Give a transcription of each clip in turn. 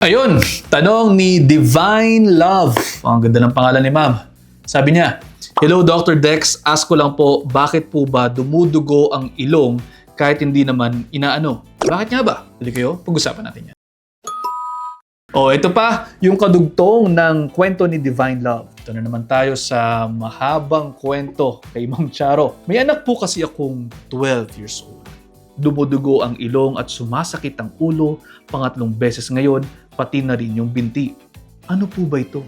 Ayun, tanong ni Divine Love. Ang ganda ng pangalan ni ma'am. Sabi niya, "Hello Dr. Dex, ask ko lang po, bakit po ba dumudugo ang ilong kahit hindi naman inaano? Bakit nga ba?" Dali kayo, pag-usapan natin yan. Ito pa, yung kadugtong ng kwento ni Divine Love. Ito na naman tayo sa mahabang kwento kay Ma'am Charo. May anak po kasi akong 12 years old. Dumudugo ang ilong at sumasakit ang ulo, pangatlong beses ngayon, pati na rin yung binti. Ano po ba ito?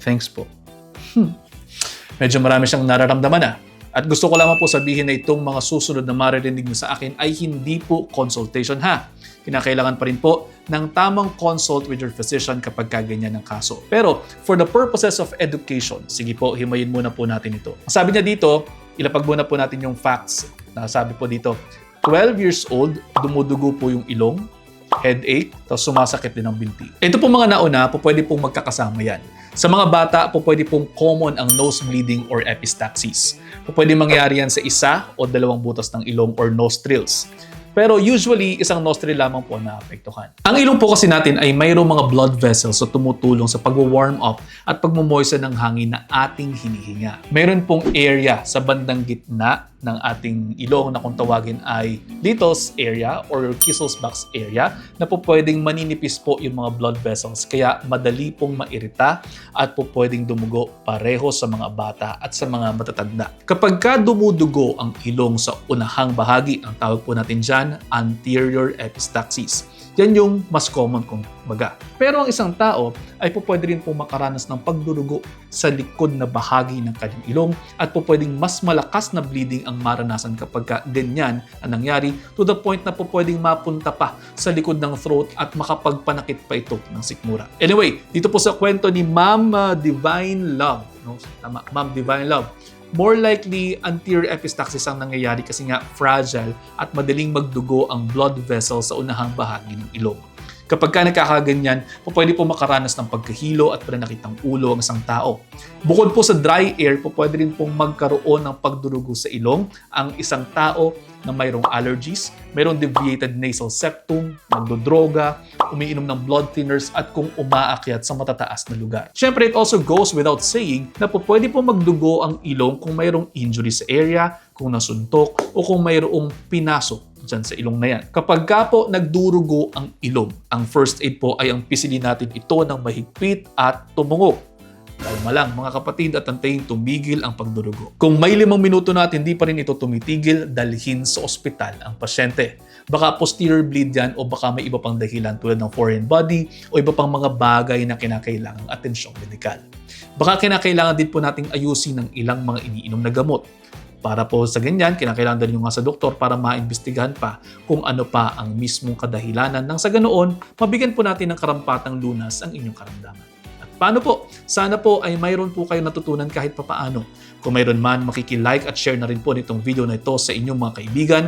Thanks po. Medyo marami siyang nararamdaman . At gusto ko lamang po sabihin na itong mga susunod na maririnig mo sa akin ay hindi po consultation ha. Kinakailangan pa rin po ng tamang consult with your physician kapag kaganyan ng kaso. Pero for the purposes of education, sige po, himayin muna po natin ito. Ang sabi niya dito, ilapag muna po natin yung facts. Sabi po dito, 12 years old, dumudugo po yung ilong, headache, tapos sumasakit din ang binti. Ito po mga nauna, po pwede pong magkakasama yan. Sa mga bata, po pwede pong common ang nose bleeding or epistaxis. Po pwede mangyari yan sa isa o dalawang butas ng ilong or nostrils. Pero usually, isang nostril lamang po naapektuhan. Ang ilong po kasi natin ay mayroong mga blood vessels na tumutulong sa pag-warm up at pagmumoisten ng hangin na ating hinihinga. Mayroon pong area sa bandang gitna ng ating ilong na kung tawagin ay Little's area or Kissel's box area na po pwedeng maninipis po yung mga blood vessels kaya madali pong mairita at po pwedeng dumugo pareho sa mga bata at sa mga matatanda. Kapag ka dumudugo ang ilong sa unahang bahagi, ang tawag po natin dyan, anterior epistaxis. Yan yung mas common kung baga. Pero ang isang tao ay po pwede rin po makaranas ng pagdurugo sa likod na bahagi ng kanyang ilong at po pwedeng mas malakas na bleeding ang maranasan kapag ganyan ang nangyari to the point na po pwedeng mapunta pa sa likod ng throat at makapagpanakit pa ito ng sikmura. Anyway, dito po sa kwento ni Ma'am Divine Love. No? Tama, Ma'am Divine Love. More likely, anterior epistaxis ang nangyayari kasi nga fragile at madaling magdugo ang blood vessel sa unahang bahagi ng ilong. Kapag ka nagkakaganyan, pwede po makaranas ng pagkahilo at pananakit ng ulo ang isang tao. Bukod po sa dry air, pwede rin pong magkaroon ng pagdurugo sa ilong ang isang tao na mayroong allergies, mayroong deviated nasal septum, nagdodroga, umiinom ng blood thinners at kung umaakyat sa matataas na lugar. Siyempre, it also goes without saying na pwede po magdugo ang ilong kung mayroong injury sa area, kung nasuntok, o kung mayroong pinasok dyan sa ilong na yan. Kapag ka po nagdurugo ang ilong, ang first aid po ay ang pisilin natin ito ng mahigpit at tumungo. Kalma lang mga kapatid at antayin tumigil ang pagdurugo. Kung may 5 minuto na at hindi pa rin ito tumitigil, dalhin sa ospital ang pasyente. Baka posterior bleed yan o baka may iba pang dahilan tulad ng foreign body o iba pang mga bagay na kinakailangang atensyong medikal. Baka kinakailangan din po nating ayusin ng ilang mga iniinom na gamot. Para po sa ganyan, kinakailangan din yung nga sa doktor para maimbestigahan pa kung ano pa ang mismong kadahilanan nang sa ganoon, mabigyan po natin ng karampatang lunas ang inyong karamdaman. At paano po? Sana po ay mayroon po kayo natutunan kahit papaano. Kung mayroon man, makiki-like at share na rin po nitong video na ito sa inyong mga kaibigan.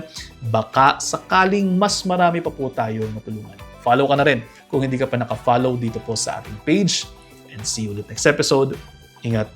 Baka sakaling mas marami pa po tayo matulungan. Follow ka na rin kung hindi ka pa naka-follow dito po sa ating page. And see you ulit next episode. Ingat